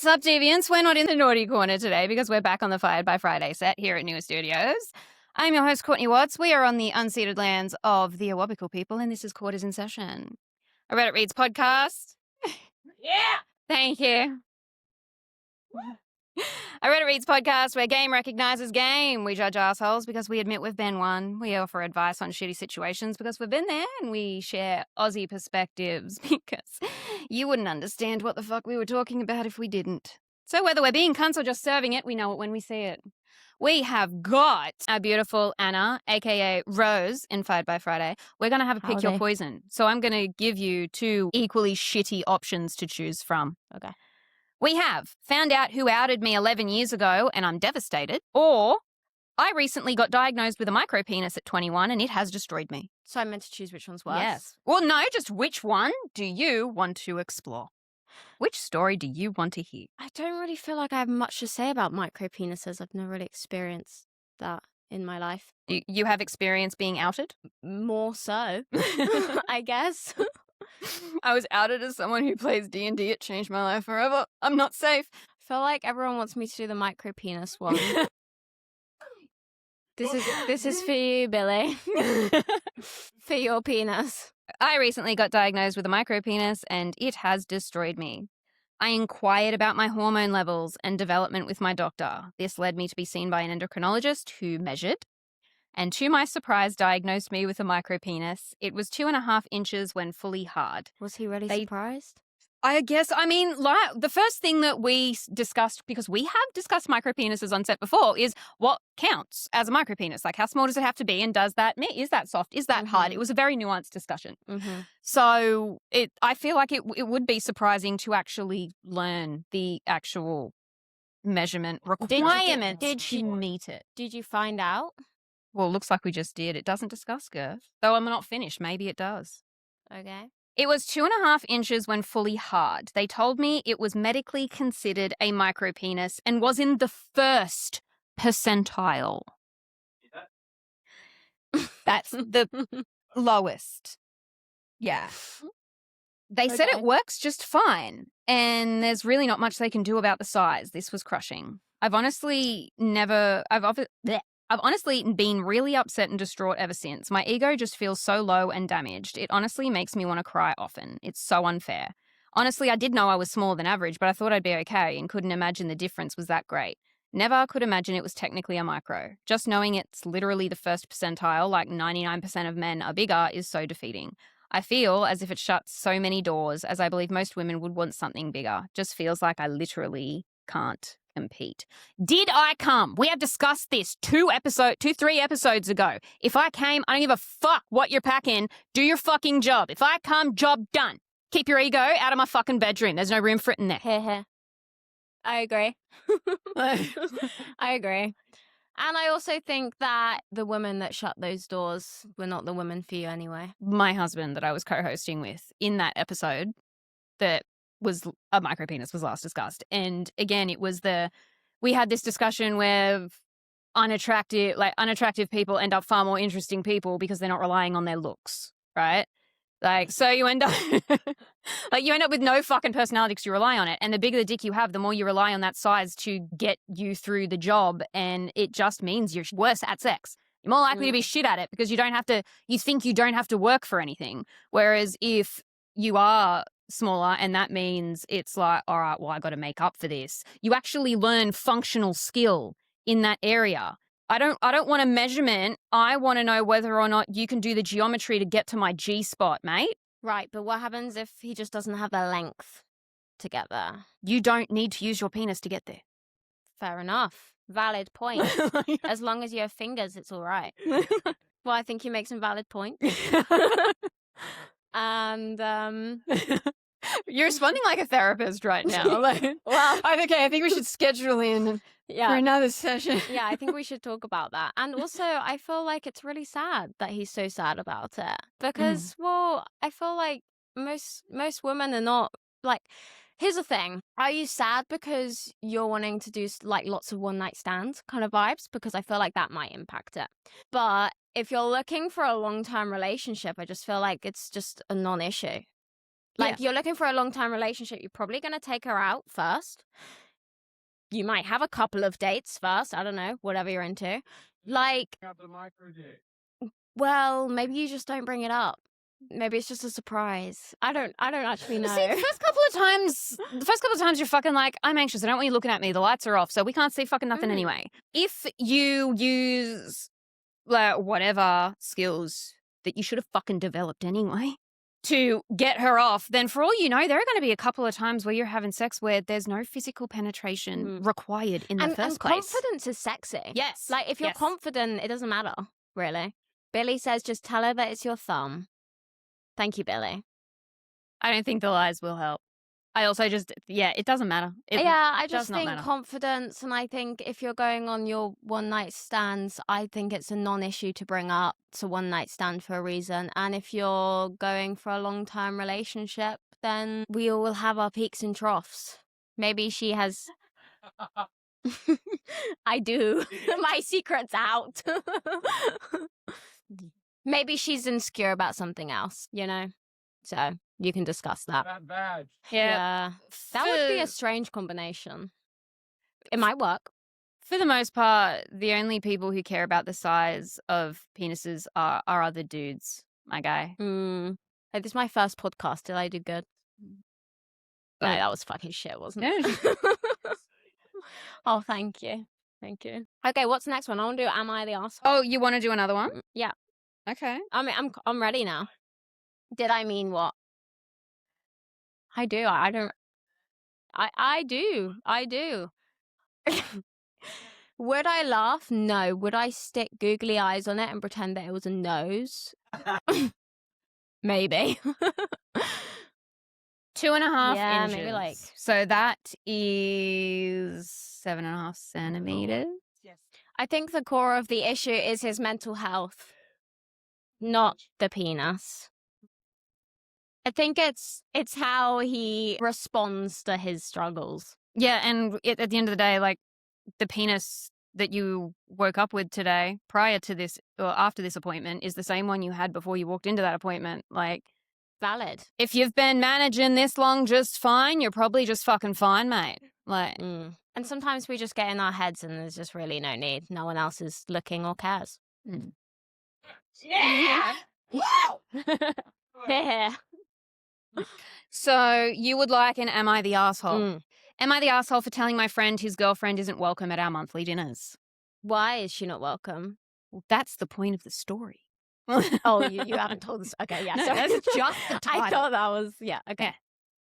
What's up, deviants? We're not in the naughty corner today because we're back on the Fired by Friday set here at Newer Studios. I'm your host, Courtney Watts. We are on the unceded lands of the Awabakal people, and this is Quarters in Session, a Reddit Reads podcast. Yeah! Thank you. A Reddit Reads podcast where game recognizes game. We judge assholes because we admit we've been one. We offer advice on shitty situations because we've been there, and we share Aussie perspectives because you wouldn't understand what the fuck we were talking about if we didn't. So whether we're being cunts or just serving it, we know it when we see it. We have got our beautiful Anna, a.k.a. Rose, in Fired by Friday. We're going to have a pick your poison. So I'm going to give you two equally shitty options to choose from. Okay. We have found out who outed me 11 years ago and I'm devastated, or I recently got diagnosed with a micropenis at 21 and it has destroyed me. So I'm meant to choose which one's worse? Yes. Well, no, just which one do you want to explore? Which story do you want to hear? I don't really feel like I have much to say about micropenises. I've never really experienced that in my life. You have experience being outed? More so, I guess. I was outed as someone who plays D&D. It changed my life forever. I'm not safe. I feel like everyone wants me to do the micropenis one. This is for you, Billy. For your penis. I recently got diagnosed with a micropenis and it has destroyed me. I inquired about my hormone levels and development with my doctor. This led me to be seen by an endocrinologist who measured and, to my surprise, diagnosed me with a micropenis. It was 2.5 inches when fully hard. Was he really surprised? I guess, like, the first thing that we discussed, because we have discussed micropenises on set before, is what counts as a micropenis. Like, how small does it have to be, and is that soft, is that hard? It was a very nuanced discussion. So I feel like it would be surprising to actually learn the actual measurement requirement. Did you meet it? Did you find out? Well, it looks like we just did. It doesn't discuss girth. Though I'm not finished. Maybe it does. Okay. It was 2.5 inches when fully hard. They told me it was medically considered a micropenis and was in the first percentile. That's the lowest. Yeah. They said it works just fine, and there's really not much they can do about the size. This was crushing. I've honestly been really upset and distraught ever since. My ego just feels so low and damaged. It honestly makes me want to cry often. It's so unfair. Honestly, I did know I was smaller than average, but I thought I'd be okay and couldn't imagine the difference was that great. Never could imagine it was technically a micro. Just knowing it's literally the first percentile, like 99% of men are bigger, is so defeating. I feel as if it shuts so many doors, as I believe most women would want something bigger. Just feels like I literally can't compete. Did I come? We have discussed this 3 episodes ago. If I came, I don't give a fuck what you're packing. Do your fucking job. If I come, job done. Keep your ego out of my fucking bedroom. There's no room for it in there. I agree. I agree. And I also think that the women that shut those doors were not the women for you anyway. My husband that I was co-hosting with in that episode that was a micropenis was last discussed. And again, we had this discussion where unattractive people end up far more interesting people because they're not relying on their looks, right? Like, so you end up with no fucking personality because you rely on it. And the bigger the dick you have, the more you rely on that size to get you through the job. And it just means you're worse at sex. You're more likely to be shit at it because you think you don't have to work for anything. Whereas if you are smaller and that means it's like, all right, well, I got to make up for this. You actually learn functional skill in that area. I don't want a measurement. I want to know whether or not you can do the geometry to get to my G spot, mate. Right, but what happens if he just doesn't have the length to get there? You don't need to use your penis to get there. Fair enough. Valid point. As long as you have fingers, it's all right. Well, I think you make some valid points. And you're responding like a therapist right now. Well, I think we should schedule in for another session. Yeah, I think we should talk about that. And also, I feel like it's really sad that he's so sad about it because, well, I feel like most women are not like. Here's the thing: are you sad because you're wanting to do like lots of one night stands kind of vibes? Because I feel like that might impact it. But if you're looking for a long-term relationship, I just feel like it's just a non-issue. Like, if you're looking for a long-term relationship, you're probably going to take her out first. You might have a couple of dates first. I don't know, whatever you're into. Like, well, maybe you just don't bring it up. Maybe it's just a surprise. I don't actually know. See, the first couple of times you're fucking like, I'm anxious. I don't want you looking at me. The lights are off, so we can't see fucking nothing anyway. If you use like whatever skills that you should have fucking developed anyway to get her off, then for all you know, there are going to be a couple of times where you're having sex where there's no physical penetration required in the first place. And confidence is sexy. Yes. Like, if you're confident, it doesn't matter, really. Billy says, just tell her that it's your thumb. Thank you, Billy. I don't think the lies will help. I also just, it doesn't matter. I just think confidence, and I think if you're going on your one-night stands, I think it's a non-issue to bring up. It's a one-night stand for a reason. And if you're going for a long-term relationship, then we all will have our peaks and troughs. Maybe she has... I do. My secret's out. Maybe she's insecure about something else, you know? So you can discuss that. Yeah. That would be a strange combination. It might work. For the most part, the only people who care about the size of penises are other dudes, my guy. Hey, this is my first podcast. Did I do good? No, that was fucking shit, wasn't it? Oh, thank you. Thank you. Okay, what's the next one? I want to do Am I the Asshole? Oh, you want to do another one? Yeah. Okay. I mean, I'm ready now. Did I mean what? I do. I don't. I do. I do. Would I laugh? No. Would I stick googly eyes on it and pretend that it was a nose? Maybe. 2.5 inches. Maybe like. So that is 7.5 centimeters. Yes. I think the core of the issue is his mental health, not the penis. I think it's how he responds to his struggles. Yeah, and at the end of the day, like, the penis that you woke up with today, prior to this or after this appointment, is the same one you had before you walked into that appointment. Like, valid. If you've been managing this long just fine, you're probably just fucking fine, mate. Like, And sometimes we just get in our heads and there's just really no need. No one else is looking or cares. Yeah! Wow! Yeah. So you would like an Am I the Asshole? Am I the asshole for telling my friend his girlfriend isn't welcome at our monthly dinners? Why is she not welcome? Well, that's the point of the story. Oh, you haven't told us. Okay, yeah. No, So that's just the title. I thought that was, okay. Yeah.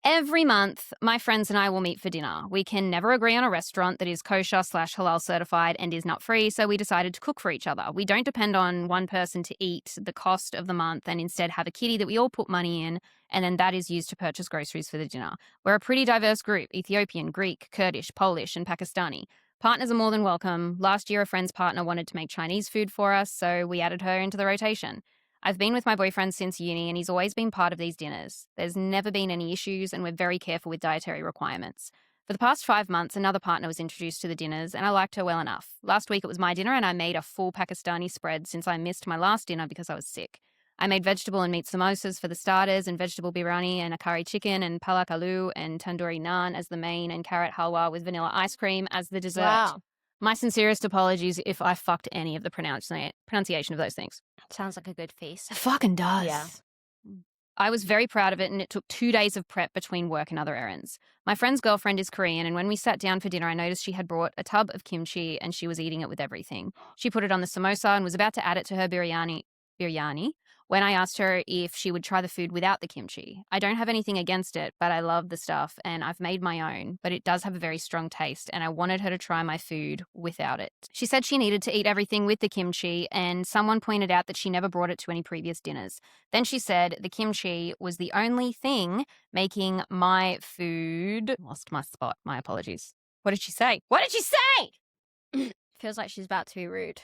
Every month, my friends and I will meet for dinner. We can never agree on a restaurant that is kosher/halal certified and is nut free, so we decided to cook for each other. We don't depend on one person to eat the cost of the month and instead have a kitty that we all put money in, and then that is used to purchase groceries for the dinner. We're a pretty diverse group: Ethiopian, Greek, Kurdish, Polish, and Pakistani. Partners are more than welcome. Last year, a friend's partner wanted to make Chinese food for us, so we added her into the rotation. I've been with my boyfriend since uni, and he's always been part of these dinners. There's never been any issues, and we're very careful with dietary requirements. For the past 5 months, another partner was introduced to the dinners, and I liked her well enough. Last week it was my dinner, and I made a full Pakistani spread since I missed my last dinner because I was sick. I made vegetable and meat samosas for the starters, and vegetable biryani and a curry chicken, and palak aloo and tandoori naan as the main, and carrot halwa with vanilla ice cream as the dessert. Wow. My sincerest apologies if I fucked any of the pronunciation of those things. Sounds like a good feast. It fucking does. Yeah. I was very proud of it, and it took 2 days of prep between work and other errands. My friend's girlfriend is Korean, and when we sat down for dinner, I noticed she had brought a tub of kimchi, and she was eating it with everything. She put it on the samosa and was about to add it to her biryani when I asked her if she would try the food without the kimchi. I don't have anything against it, but I love the stuff, and I've made my own, but it does have a very strong taste, and I wanted her to try my food without it. She said she needed to eat everything with the kimchi, and someone pointed out that she never brought it to any previous dinners. Then she said the kimchi was the only thing making my food... Lost my spot. My apologies. What did she say? What did she say? Feels like she's about to be rude.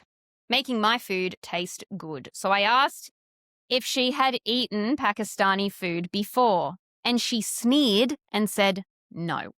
Making my food taste good. So I asked if she had eaten Pakistani food before, and she sneered and said no.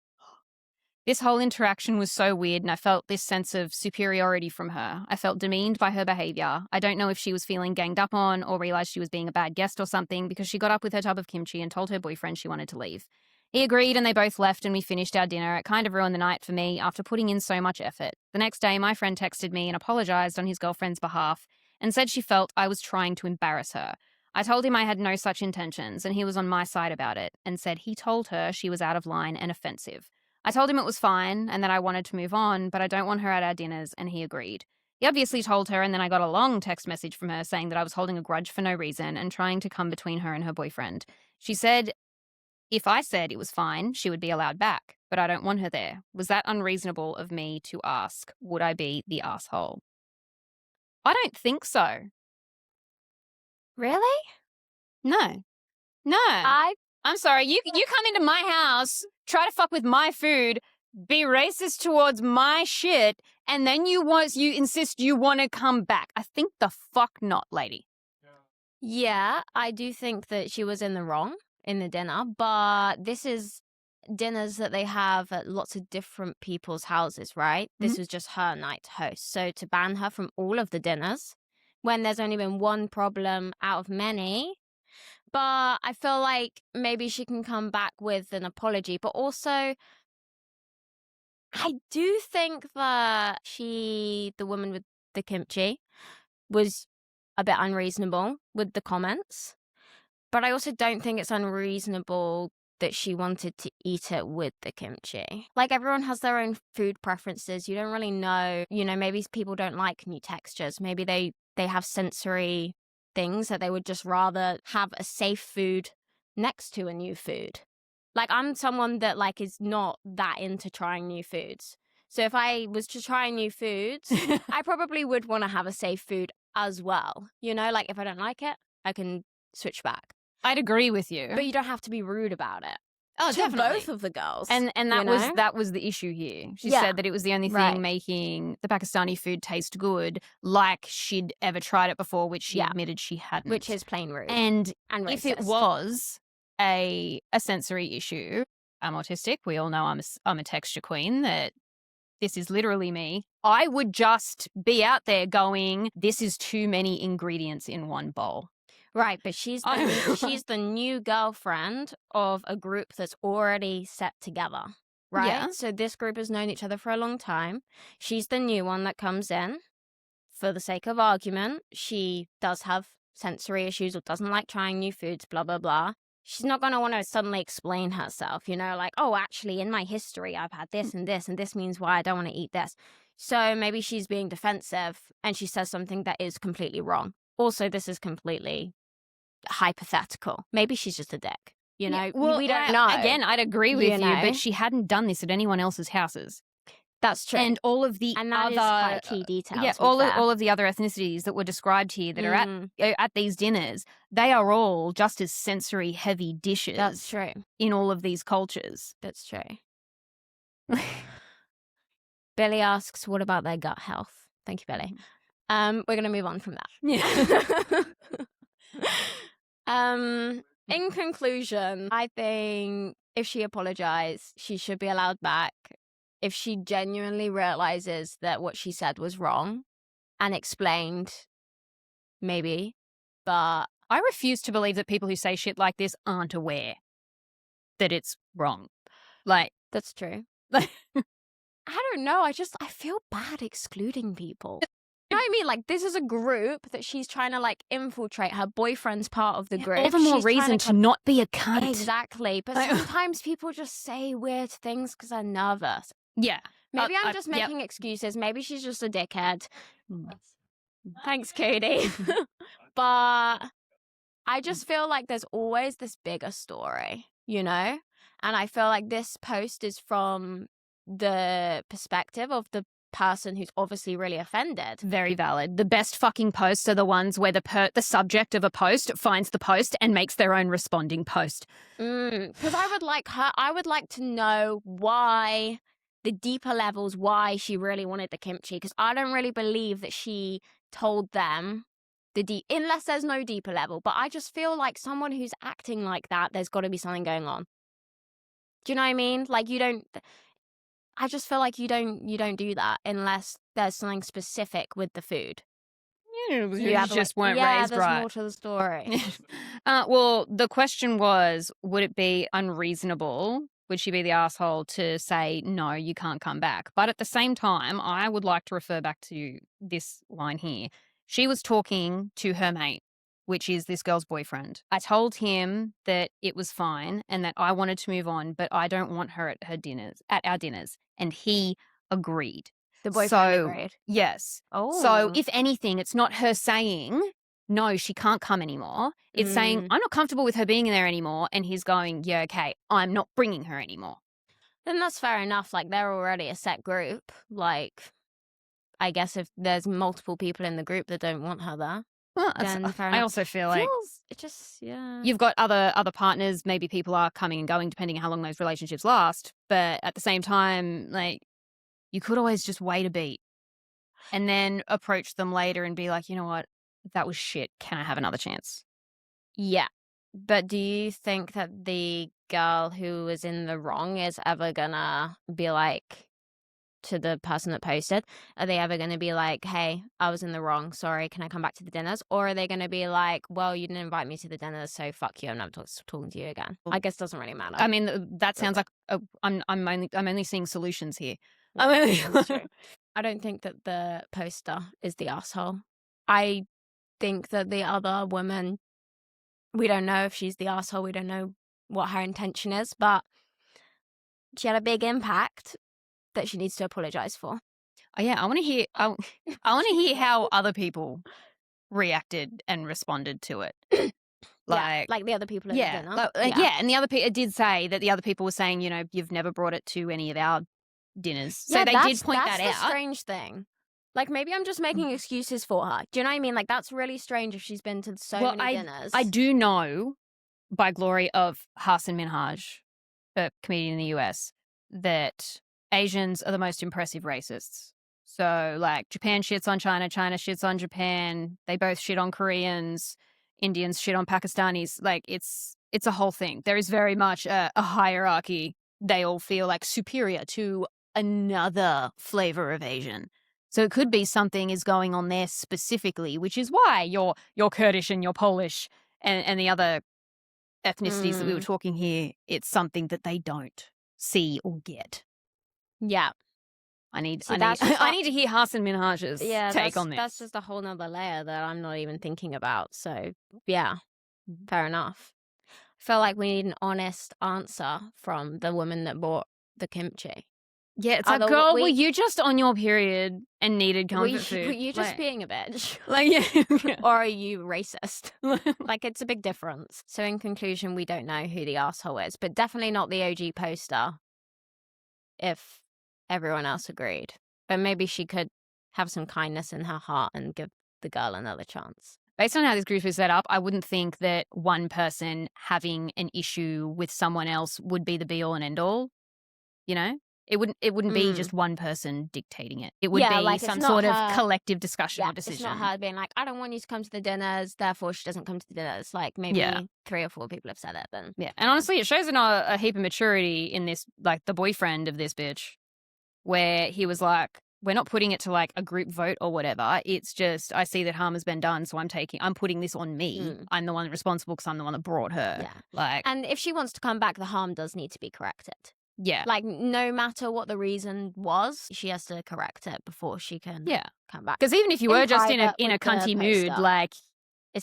This whole interaction was so weird, and I felt this sense of superiority from her. I felt demeaned by her behavior. I don't know if she was feeling ganged up on or realized she was being a bad guest or something, because she got up with her tub of kimchi and told her boyfriend she wanted to leave. He agreed, and they both left, and we finished our dinner. It kind of ruined the night for me after putting in so much effort. The next day, my friend texted me and apologized on his girlfriend's behalf and said she felt I was trying to embarrass her. I told him I had no such intentions, and he was on my side about it and said he told her she was out of line and offensive. I told him it was fine and that I wanted to move on, but I don't want her at our dinners, and he agreed. He obviously told her, and then I got a long text message from her saying that I was holding a grudge for no reason and trying to come between her and her boyfriend. She said if I said it was fine, she would be allowed back, but I don't want her there. Was that unreasonable of me to ask? Would I be the asshole? I don't think so. Really? No. I'm sorry. You come into my house, try to fuck with my food, be racist towards my shit, and then you insist you want to come back. I think the fuck not, lady. Yeah, I do think that she was in the wrong in the dinner, but this is dinners that they have at lots of different people's houses, right? This was just her night to host. So to ban her from all of the dinners when there's only been one problem out of many. But I feel like maybe she can come back with an apology. But also, I do think that the woman with the kimchi, was a bit unreasonable with the comments. But I also don't think it's unreasonable that she wanted to eat it with the kimchi. Like, everyone has their own food preferences. You don't really know, maybe people don't like new textures. Maybe they have sensory things that they would just rather have a safe food next to a new food. Like, I'm someone that is not that into trying new foods. So if I was to try new foods, I probably would want to have a safe food as well. If I don't like it, I can switch back. I'd agree with you. But you don't have to be rude about it. Oh, to definitely. both of the girls. And that was the issue here. She said that it was the only thing making the Pakistani food taste good, like she'd ever tried it before, which she admitted she hadn't. Which is plain rude. And racist. If it was a sensory issue, I'm autistic. We all know I'm a texture queen, that this is literally me. I would just be out there going, this is too many ingredients in one bowl. Right, but she's the new girlfriend of a group that's already set together, right? Yeah. So this group has known each other for a long time. She's the new one that comes in. For the sake of argument, she does have sensory issues or doesn't like trying new foods, blah, blah, blah. She's not going to want to suddenly explain herself, oh, actually, in my history, I've had this, and this means why I don't want to eat this. So maybe she's being defensive and she says something that is completely wrong. Also, this is completely hypothetical. Maybe she's just a dick. We don't know. Again, I'd agree with you, but she hadn't done this at anyone else's houses. That's true. And all of the that other is quite a key detail. Yeah, all of the other ethnicities that were described here that are at these dinners, they are all just as sensory heavy dishes. That's true. In all of these cultures. That's true. Billy asks, what about their gut health? Thank you, Billy. We're going to move on from that. Yeah. In conclusion, I think if she apologized, she should be allowed back. If she genuinely realizes that what she said was wrong and explained, maybe, but I refuse to believe that people who say shit like this aren't aware that it's wrong. That's true. I don't know. I feel bad excluding people. You know what I mean? Like, this is a group that she's trying to, infiltrate. Her boyfriend's part of the group. All the more reason to not be a cunt. Exactly. But sometimes people just say weird things because they're nervous. Yeah. Maybe I'm just making excuses. Maybe she's just a dickhead. Thanks, Katie. But I just feel like there's always this bigger story, And I feel like this post is from the perspective of the person who's obviously really offended. Very valid. The best fucking posts are the ones where the subject of a post finds the post and makes their own responding post. Because I would like to know why, the deeper levels, why she really wanted the kimchi. Because I don't really believe that she told them unless there's no deeper level. But I just feel like someone who's acting like that, there's got to be something going on. Do you know what I mean? I just feel like you don't do that unless there's something specific with the food. You have, just like, weren't yeah, raised there's right. more to the story. Well, the question was, would it be unreasonable? Would she be the asshole to say, no, you can't come back? But at the same time, I would like to refer back to this line here. She was talking to her mate, which is this girl's boyfriend. I told him that it was fine and that I wanted to move on, but I don't want her at our dinners. And he agreed. The boyfriend So, agreed. yes. Oh. So if anything, it's not her saying, no, she can't come anymore. It's saying, I'm not comfortable with her being there anymore. And he's going, yeah, okay, I'm not bringing her anymore. Then that's fair enough. Like, they're already a set group. Like, I guess if there's multiple people in the group that don't want her there, Well, then fair I enough. also feel like It just, yeah. you've got other partners. Maybe people are coming and going depending on how long those relationships last. But at the same time, like, you could always just wait a beat and then approach them later and be like, you know what? That was shit. Can I have another chance? Yeah. But do you think that the girl who was in the wrong is ever gonna be like, to the person that posted, are they ever gonna be like, hey, I was in the wrong, sorry, can I come back to the dinners? Or are they gonna be like, well, you didn't invite me to the dinners, so fuck you, I'm never talking to you again? I guess it doesn't really matter. I mean, that sounds like I'm only seeing solutions here. That's true. I don't think that the poster is the asshole. I think that the other woman, we don't know if she's the asshole. We don't know what her intention is, but she had a big impact that she needs to apologize for. Oh yeah, I want to hear. I want to hear how other people reacted and responded to it. Like the other people at the dinner. And the other people did say that the other people were saying, you know, you've never brought it to any of our dinners. So they did point that out. That's the strange thing. Like, maybe I'm just making excuses for her. Do you know what I mean? Like, that's really strange if she's been to so many dinners. I do know, by glory of Hassan Minhaj, a comedian in the US, that Asians are the most impressive racists. So, like, Japan shits on China, China shits on Japan. They both shit on Koreans. Indians shit on Pakistanis. Like, it's a whole thing. There is very much a hierarchy. They all feel like superior to another flavor of Asian. So it could be something is going on there specifically, which is why you're Kurdish and you're Polish and the other ethnicities that we were talking here, it's something that they don't see or get. Yeah. I need to hear Hassan Minhaj's take on this. That's just a whole nother layer that I'm not even thinking about. So, yeah, fair enough. I feel like we need an honest answer from the woman that bought the kimchi. Yeah, it's like, girl, were you just on your period and needed comfort food? Were you just being a bitch? Like, yeah. Or are you racist? Like, it's a big difference. So in conclusion, we don't know who the asshole is, but definitely not the OG poster if everyone else agreed. But maybe she could have some kindness in her heart and give the girl another chance. Based on how this group is set up, I wouldn't think that one person having an issue with someone else would be the be-all and end-all, you know? It wouldn't be just one person dictating it. It would be like some sort of collective discussion or decision. It's not her being like, I don't want you to come to the dinners, therefore she doesn't come to the dinners. Like, maybe 3 or 4 people have said it then. Yeah, and honestly, it shows a heap of maturity in this, like, the boyfriend of this bitch, where he was like, we're not putting it to, like, a group vote or whatever. It's just, I see that harm has been done, so I'm putting this on me. I'm the one responsible because I'm the one that brought her. Yeah. Like, and if she wants to come back, the harm does need to be corrected. Yeah. Like, no matter what the reason was, she has to correct it before she can come back. Because even if you were just in a cunty mood, like,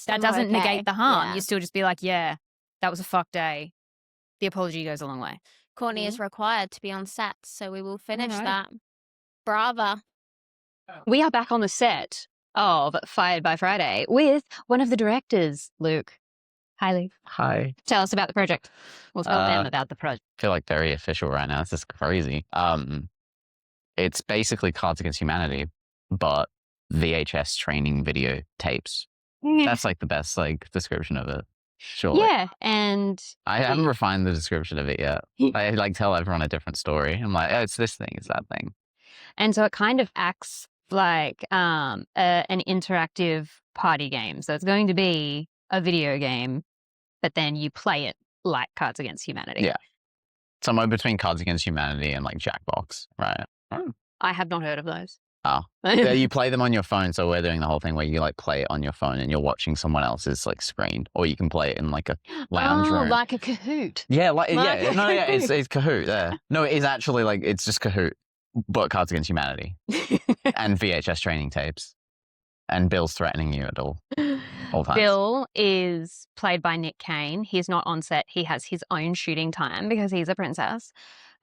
that doesn't negate the harm. You still just be like, yeah, that was a fuck day. The apology goes a long way. Courtney is required to be on set, so we will finish that. Bravo. We are back on the set of Fired by Friday with one of the directors, Luke. Hi, Luke. Hi. Tell us about the project. We'll tell them about the project. I feel like very official right now. This is crazy. It's basically Cards Against Humanity, but VHS training video tapes. That's like the best description of it. Sure. Yeah, and I haven't refined the description of it yet. I tell everyone a different story. I'm like, oh, it's this thing, it's that thing. And so it kind of acts like an interactive party game. So it's going to be a video game, but then you play it like Cards Against Humanity. Yeah. Somewhere between Cards Against Humanity and like Jackbox, right? I have not heard of those. Oh. Yeah, you play them on your phone, so we're doing the whole thing where you like play it on your phone and you're watching someone else's like screen, or you can play it in like a lounge room. Like a Kahoot. Yeah, Like it's Kahoot. Yeah, no, it is actually like it's just Kahoot, but Cards Against Humanity and VHS training tapes, and Bill's threatening you at all times. Bill is played by Nick Kane. He's not on set. He has his own shooting time because he's a princess.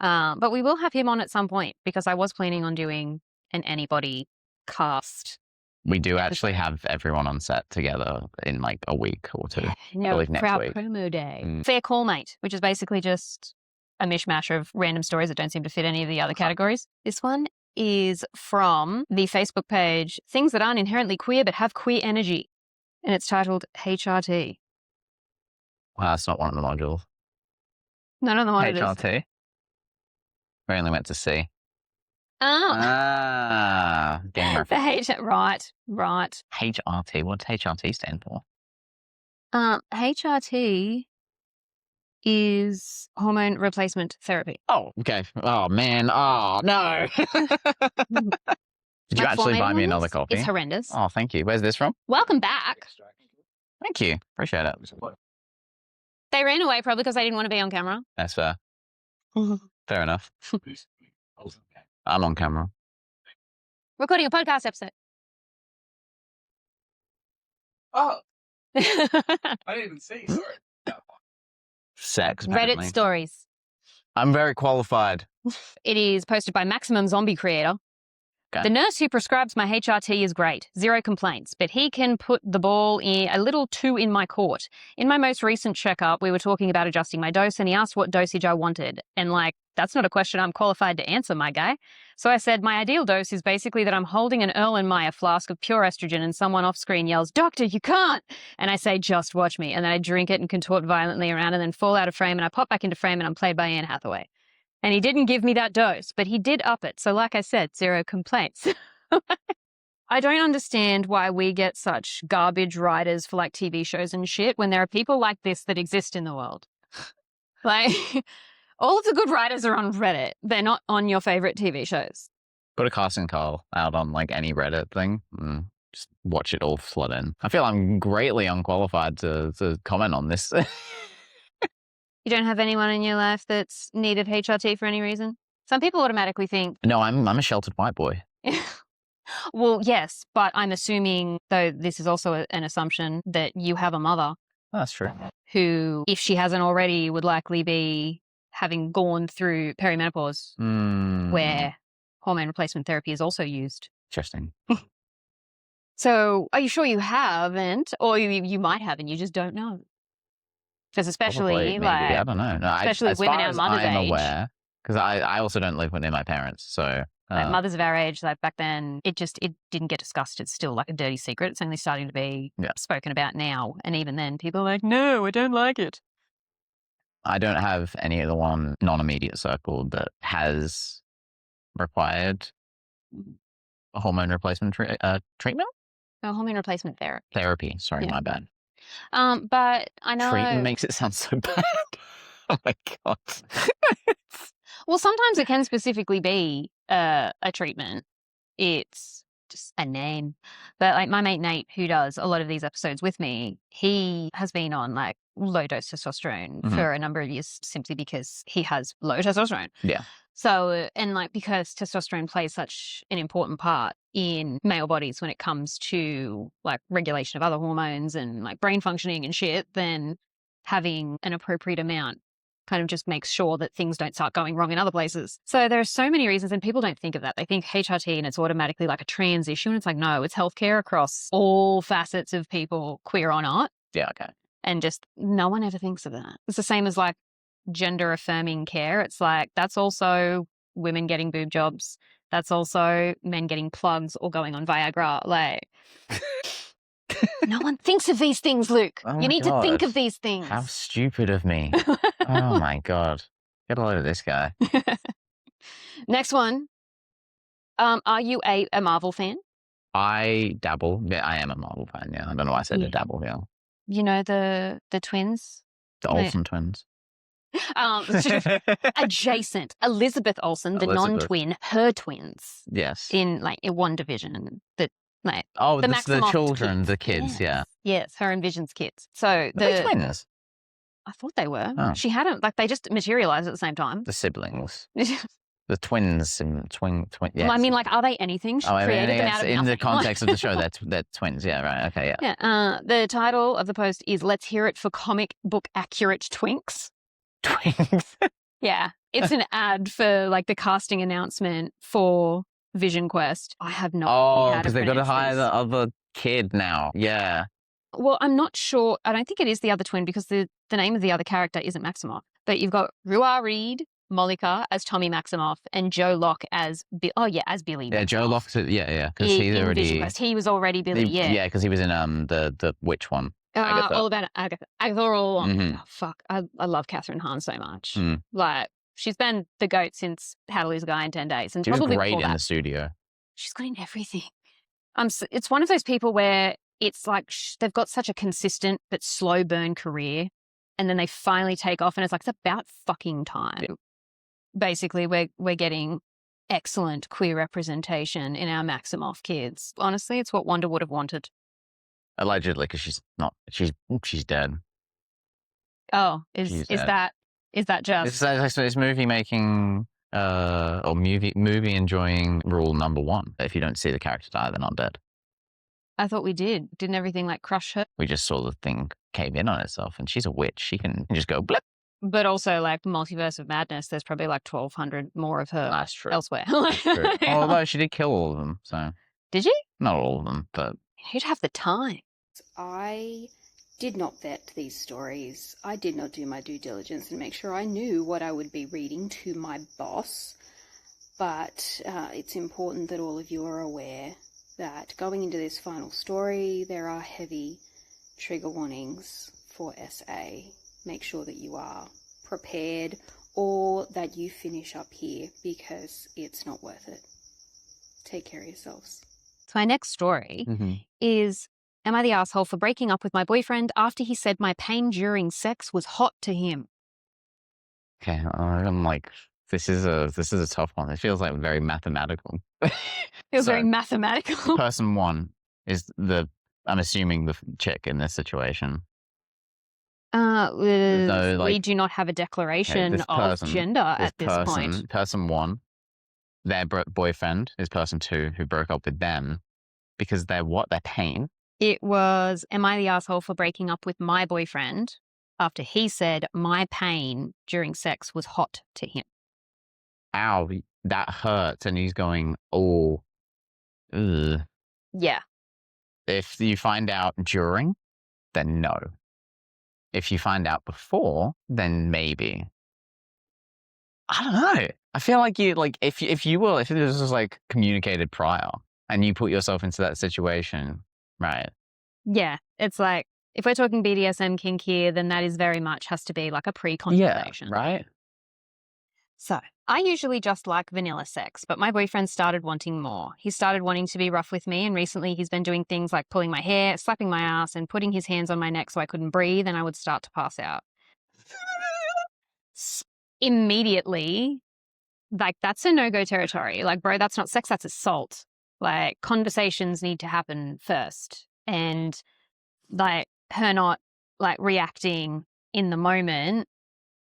But we will have him on at some point because I was planning on doing an anybody cast. We do actually have everyone on set together in like a week or two. I believe next for our week. promo day. Fair Call Mate, which is basically just a mishmash of random stories that don't seem to fit any of the other categories. This one is from the Facebook page, Things That Aren't Inherently Queer But Have Queer Energy. And it's titled HRT. Wow, that's not one of the modules. No, not the one it is. HRT? We only went to C. Oh. Game The right. HRT. What does HRT stand for? HRT is hormone replacement therapy. Oh, okay. Oh, man. Oh, no. Did you actually buy me another copy? It's horrendous. Oh, thank you. Where's this from? Welcome back. Thank you. Appreciate it. They ran away probably because they didn't want to be on camera. That's fair. Fair enough. I'm on camera. Recording a podcast episode. Oh, I didn't even see. Sorry. Sex, Reddit apparently. stories. I'm very qualified. It is posted by Maximum Zombie Creator. Okay. The nurse who prescribes my HRT is great. 0 complaints. But he can put the ball in a little too in my court. In my most recent checkup, we were talking about adjusting my dose and he asked what dosage I wanted. And that's not a question I'm qualified to answer, my guy. So I said, my ideal dose is basically that I'm holding an Erlenmeyer flask of pure estrogen and someone off screen yells, "Doctor, you can't!" And I say, "Just watch me." And then I drink it and contort violently around and then fall out of frame and I pop back into frame and I'm played by Anne Hathaway. And he didn't give me that dose, but he did up it. So like I said, 0 complaints. I don't understand why we get such garbage writers for like TV shows and shit when there are people like this that exist in the world. Like, all of the good writers are on Reddit. They're not on your favorite TV shows. Put a casting call out on like any Reddit thing. Just watch it all flood in. I feel I'm greatly unqualified to comment on this. You don't have anyone in your life that's needed HRT for any reason? Some people automatically think... No, I'm a sheltered white boy. Well, yes, but I'm assuming, though this is also an assumption, that you have a mother. Oh, that's true. Who, if she hasn't already, would likely be having gone through perimenopause, where hormone replacement therapy is also used. Interesting. So, are you sure you haven't? Or you might have and you just don't know? Because especially, Probably, maybe, I don't know. No, especially as women far our as mother's I'm age. aware, because I also don't live near my parents, so... mothers of our age, like back then, it didn't get discussed. It's still like a dirty secret. It's only starting to be spoken about now. And even then, people are like, no, I don't like it. I don't have any of the one non-immediate circle that has required a hormone replacement treatment? No, hormone replacement therapy. Therapy. Sorry, my bad. But I know... Treatment makes it sound so bad. Oh my God. Well, sometimes it can specifically be a treatment. It's just a name. But like my mate Nate, who does a lot of these episodes with me, he has been on like low dose testosterone for a number of years simply because he has low testosterone. Yeah. So, and like because testosterone plays such an important part in male bodies when it comes to like regulation of other hormones and like brain functioning and shit, then having an appropriate amount kind of just makes sure that things don't start going wrong in other places. So there are so many reasons and people don't think of that. They think HRT and it's automatically like a trans issue. And it's like, no, it's healthcare across all facets of people, queer or not. Yeah, okay. And just no one ever thinks of that. It's the same as like gender affirming care. It's like, that's also women getting boob jobs. That's also men getting plugs or going on Viagra. Like, no one thinks of these things, Luke. Oh you need to think God. of these things. How stupid of me. Oh my God. Get a load of this guy. Next one. Are you a Marvel fan? I dabble. Yeah, I am a Marvel fan, yeah. I don't know why I said to dabble, yeah. You know the twins? The Olsen twins. Adjacent. Elizabeth Olsen, the Elizabeth. non-twin, her twins Yes. in one division. The the Maximoff children, kids. the kids, yeah. Yes, her and Vision's kids. So Are they twins? I thought they were. Oh. She had them, they just materialized at the same time. The siblings. The twins and twin. Yes. Well, I mean, are they anything? She created them out of in nothing. the context of the show, they're twins. Yeah, right. Okay, yeah. Yeah. The title of the post is "Let's Hear It for Comic Book Accurate Twinks." Twins. Yeah, it's an ad for the casting announcement for Vision Quest. I have no idea how because they've got to pronounce hire this. the other kid now. Yeah. Well, I'm not sure. I don't think it is the other twin because the name of the other character isn't Maximoff. But you've got Rua Reed, Mollica as Tommy Maximoff, and Joe Locke as as Billy. Yeah, Joe Locke. Yeah, because he's in already. Vision Quest. He was already Billy. Yeah, because he was in the witch one. Agatha. All about Agatha. Agatha all along. Mhm. Oh, fuck. I love Catherine Hahn so much. Mm. She's been the GOAT since How to Lose a Guy in 10 Days. And She was probably great before in that. the studio. She's good in everything. It's one of those people where it's they've got such a consistent but slow burn career, and then they finally take off, and it's it's about fucking time. Yeah. Basically, we're getting excellent queer representation in our Maximoff kids. Honestly, it's what Wanda would have wanted. Allegedly, because she's not. She's dead. Oh, She's is dead. that just? It's movie making or movie enjoying rule number 1. If you don't see the character die, they're not dead. I thought we did. Didn't everything crush her? We just saw the thing cave in on itself, and she's a witch. She can just go blip. But also, Multiverse of Madness, there's probably 1,200 more of her That's true. elsewhere. True. Although she did kill all of them, so Did you? not all of them, but Who'd have the time? I did not vet these stories. I did not do my due diligence and make sure I knew what I would be reading to my boss. But it's important that all of you are aware that going into this final story, there are heavy trigger warnings for SA. Make sure that you are prepared or that you finish up here because it's not worth it. Take care of yourselves. So my next story is, am I the asshole for breaking up with my boyfriend after he said my pain during sex was hot to him? okay. I'm this is a tough one. It feels very mathematical. Feels So- very mathematical. Person 1 is I'm assuming the chick in this situation. We do not have a declaration this of person- gender at this point. Person 1, their boyfriend is person 2 who broke up with them because they're pain. It was, am I the asshole for breaking up with my boyfriend after he said my pain during sex was hot to him? Ow, that hurts, and he's going, oh, ugh. Yeah. If you find out during, then no. If you find out before, then maybe. I don't know. I feel like if this was communicated prior and you put yourself into that situation, right? Yeah. It's if we're talking BDSM kink here, then that is very much has to be a pre-conversation. Yeah, right? So I usually just like vanilla sex, but my boyfriend started wanting more. He started wanting to be rough with me, and recently he's been doing things like pulling my hair, slapping my ass, and putting his hands on my neck so I couldn't breathe and I would start to pass out. Immediately, that's a no-go territory. Bro, that's not sex, that's assault. Conversations need to happen first. And her not reacting in the moment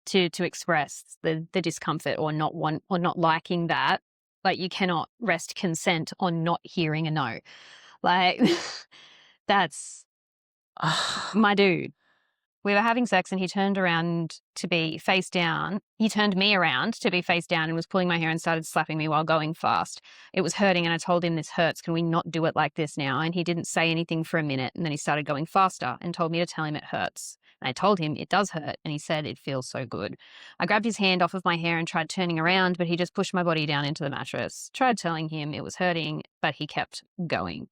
to express the discomfort or not liking that. You cannot rest consent on not hearing a no. That's my dude. We were having sex and he turned around to be face down. He turned me around to be face down and was pulling my hair and started slapping me while going fast. It was hurting and I told him, this hurts. Can we not do it like this now? And he didn't say anything for a minute, and then he started going faster and told me to tell him it hurts. And I told him it does hurt, and he said it feels so good. I grabbed his hand off of my hair and tried turning around, but he just pushed my body down into the mattress. Tried telling him it was hurting, but he kept going.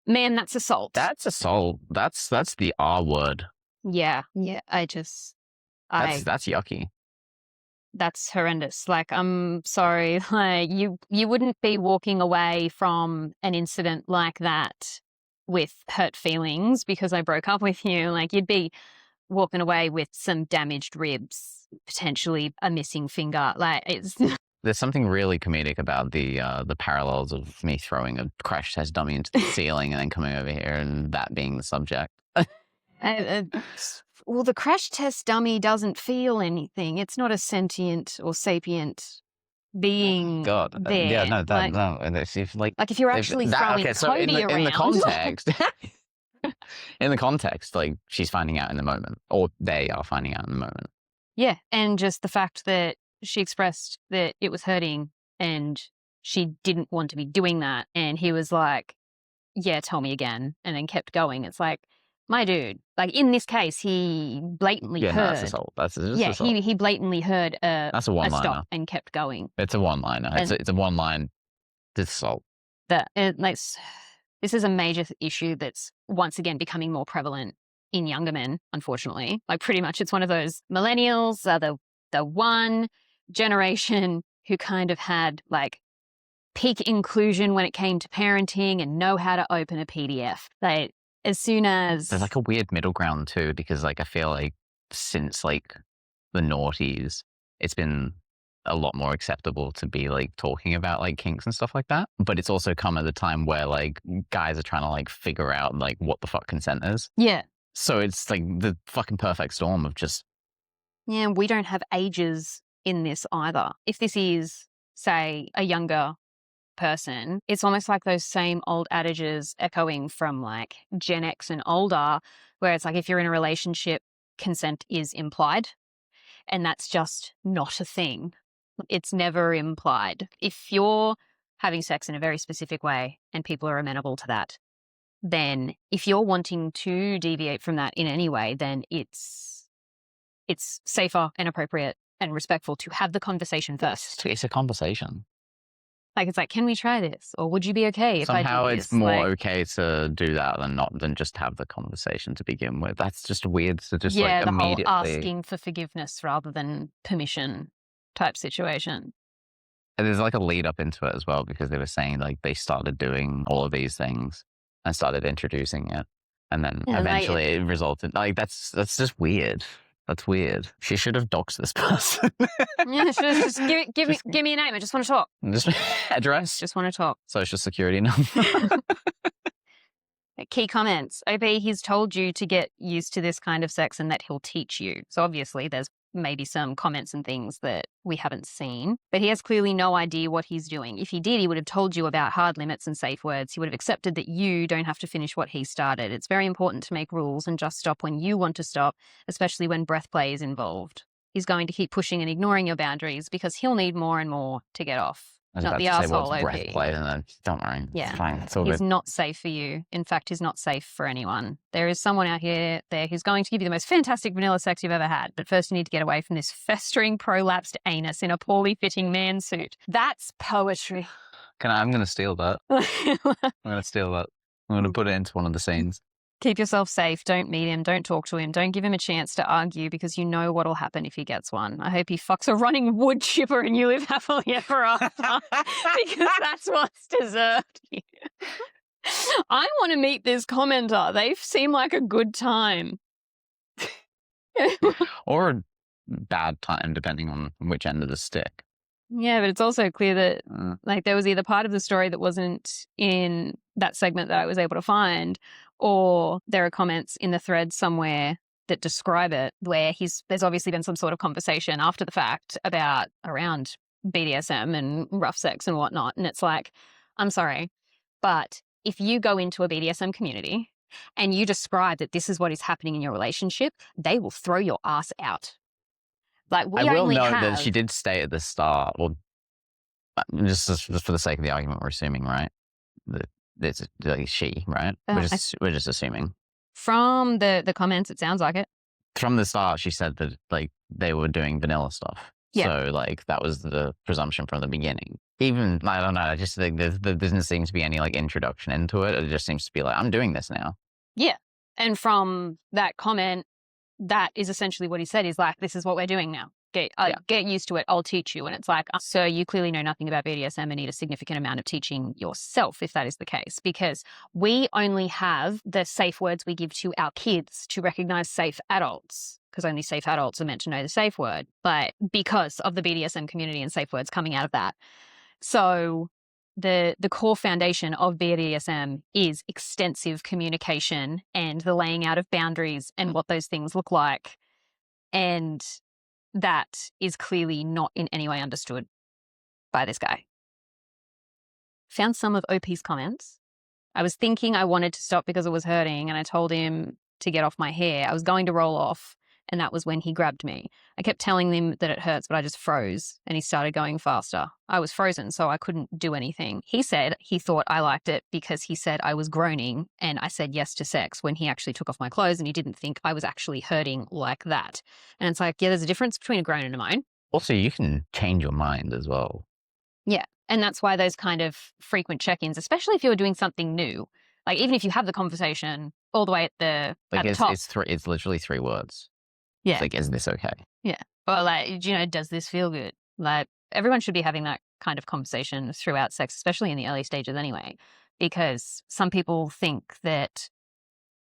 Man, that's assault. That's assault. That's the R word. Yeah. That's yucky. That's horrendous. I'm sorry. You wouldn't be walking away from an incident like that with hurt feelings because I broke up with you. You'd be walking away with some damaged ribs, potentially a missing finger. Like, it's There's something really comedic about the parallels of me throwing a crash test dummy into the ceiling and then coming over here and that being the subject. well, the crash test dummy doesn't feel anything. It's not a sentient or sapient being God, there. yeah, no, like, no. And if like if you're actually throwing Cody around. In the context, in the context, like she's finding out in the moment, or they are finding out in the moment. Yeah, and just the fact that she expressed that it was hurting and she didn't want to be doing that, and he was like, "Yeah, tell me again," and then kept going. It's like, my dude, like in this case, he blatantly heard. No, that's assault. That's just assault. He blatantly heard that's a one-liner. stop and kept going. It's a one-liner. It's a one-line assault. This is a major issue that's once again becoming more prevalent in younger men, unfortunately. Like pretty much it's one of those millennials are the one generation who kind of had like peak inclusion when it came to parenting and know how to open a PDF. Like as soon as there's like a weird middle ground too, because like I feel like since like the noughties, it's been a lot more acceptable to be like talking about like kinks and stuff like that. But it's also come at a time where like guys are trying to like figure out like what the fuck consent is. Yeah. So it's like the fucking perfect storm of just. Yeah, we don't have ages in this either. If this is, say, a younger person, it's almost like those same old adages echoing from like Gen X and older, where it's like if you're in a relationship, consent is implied. And that's just not a thing. It's never implied. If you're having sex in a very specific way and people are amenable to that, then if you're wanting to deviate from that in any way, then it's safer and appropriate and respectful to have the conversation first. It's a conversation. Like, it's like, can we try this? Or would you be okay if somehow I did it's this? more okay to do that than just have the conversation to begin with. That's just weird to just like the immediately whole asking for forgiveness rather than permission type situation. And there's like a lead up into it as well, because they were saying like they started doing all of these things and started introducing it, and then eventually it resulted like that's just weird. That's weird. She should have doxed this person. Yeah, just give me a name. I just want to talk. Just address. Just want to talk. Social security number. Key comments. OP, he's told you to get used to this kind of sex and that he'll teach you. So obviously there's maybe some comments and things that we haven't seen, but he has clearly no idea what he's doing. If he did, he would have told you about hard limits and safe words. He would have accepted that you don't have to finish what he started. It's very important to make rules and just stop when you want to stop, especially when breath play is involved. He's going to keep pushing and ignoring your boundaries because he'll need more and more to get off. Not the asshole, OP. Breath play, and then, don't worry. Yeah. It's fine. It's all He's good. not safe for you. In fact, he's not safe for anyone. There is someone out there who's going to give you the most fantastic vanilla sex you've ever had. But first you need to get away from this festering prolapsed anus in a poorly fitting man suit. That's poetry. I'm going to steal that. I'm going to steal that. I'm going to put it into one of the scenes. Keep yourself safe. Don't meet him. Don't talk to him. Don't give him a chance to argue because you know what'll happen if he gets one. I hope he fucks a running wood chipper and you live happily ever after because that's what's deserved here. I want to meet this commenter. They seem like a good time. Or a bad time, depending on which end of the stick. Yeah, but it's also clear that like there was either part of the story that wasn't in that segment that I was able to find, or there are comments in the thread somewhere that describe it where there's obviously been some sort of conversation after the fact around BDSM and rough sex and whatnot. And it's like, I'm sorry, but if you go into a BDSM community and you describe that this is what is happening in your relationship, they will throw your ass out. Like I will note that she did state at the start, well, just for the sake of the argument, we're assuming, right? That it's like she, right? We're just assuming. From the comments, it sounds like it. From the start, she said that like they were doing vanilla stuff. Yeah. So like that was the presumption from the beginning. Even, I don't know, I just think there doesn't seem to be any like introduction into it. It just seems to be like, I'm doing this now. Yeah. And from that comment, that is essentially what he said. He's like, this is what we're doing now. get used to it. I'll teach you. And it's like, sir, you clearly know nothing about BDSM and need a significant amount of teaching yourself, if that is the case, because we only have the safe words we give to our kids to recognize safe adults, because only safe adults are meant to know the safe word, but because of the BDSM community and safe words coming out of that. So the core foundation of BDSM is extensive communication and the laying out of boundaries and what those things look like. And that is clearly not in any way understood by this guy. Found some of OP's comments. I was thinking I wanted to stop because it was hurting, and I told him to get off my hair. I was going to roll off, and that was when he grabbed me. I kept telling him that it hurts, but I just froze, and he started going faster. I was frozen, so I couldn't do anything. He said he thought I liked it because he said I was groaning, and I said yes to sex when he actually took off my clothes, and he didn't think I was actually hurting like that. And it's like, yeah, there's a difference between a groan and a moan. Also, you can change your mind as well. Yeah, and that's why those kind of frequent check-ins, especially if you're doing something new, like even if you have the conversation all the way at the top. It's literally 3 words. Yeah. It's like, is this okay? Yeah. Or like, does this feel good? Like, everyone should be having that kind of conversation throughout sex, especially in the early stages anyway, because some people think that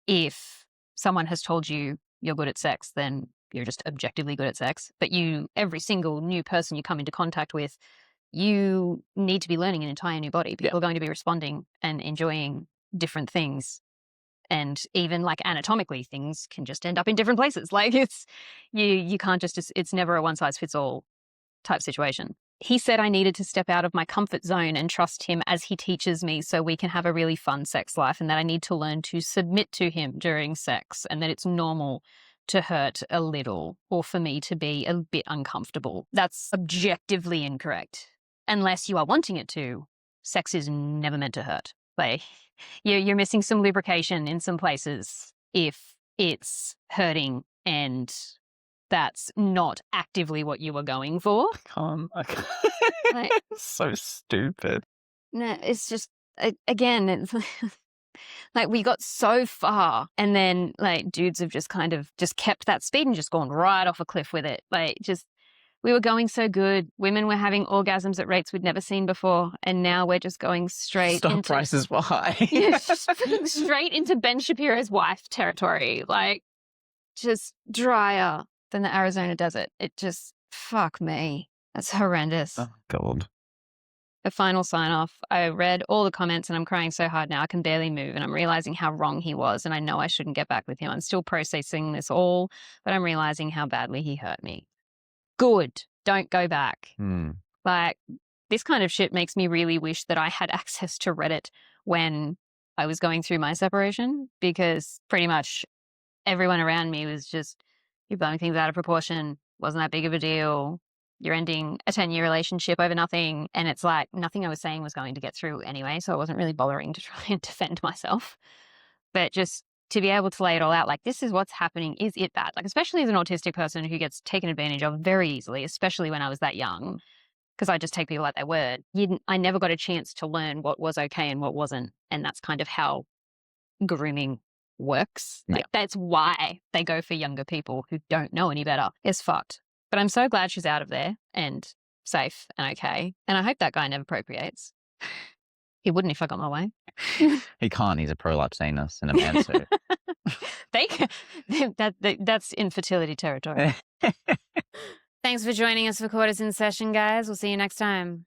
if someone has told you you're good at sex, then you're just objectively good at sex. But every single new person you come into contact with, you need to be learning an entire new body. People are going to be responding and enjoying different things. And even like anatomically, things can just end up in different places. Like you can't it's never a one size fits all type situation. He said I needed to step out of my comfort zone and trust him as he teaches me so we can have a really fun sex life, and that I need to learn to submit to him during sex, and that it's normal to hurt a little or for me to be a bit uncomfortable. That's objectively incorrect. Unless you are wanting it to, sex is never meant to hurt. Like, you're missing some lubrication in some places if it's hurting and that's not actively what you were going for. I can't. Like, It's so stupid. no, it's just, again, it's like we got so far and then like dudes have just kind of just kept that speed and just gone right off a cliff with it. Like, just, we were going so good. Women were having orgasms at rates we'd never seen before. And now we're just going straight Stock into prices were high. yeah, just freaking straight into Ben Shapiro's wife territory. Like, just drier than the Arizona desert. It just, fuck me. That's horrendous. Oh, God. A final sign off. I read all the comments and I'm crying so hard now I can barely move, and I'm realizing how wrong he was, and I know I shouldn't get back with him. I'm still processing this all, but I'm realizing how badly he hurt me. Good. Don't go back. Like, this kind of shit makes me really wish that I had access to Reddit when I was going through my separation, because pretty much everyone around me was just, you're blowing things out of proportion. Wasn't that big of a deal. You're ending a 10-year relationship over nothing. And it's like, nothing I was saying was going to get through anyway. So I wasn't really bothering to try and defend myself. But just to be able to lay it all out, like, this is what's happening. Is it bad? Like, especially as an autistic person who gets taken advantage of very easily, especially when I was that young, because I just take people at their word. I never got a chance to learn what was okay and what wasn't. And that's kind of how grooming works. Like, that's why they go for younger people who don't know any better. It's fucked. But I'm so glad she's out of there and safe and okay. And I hope that guy never procreates. He wouldn't if I got my way. He can't. He's a prolapse anus in a man suit. That's infertility territory. Thanks for joining us for Quarters in Session, guys. We'll see you next time.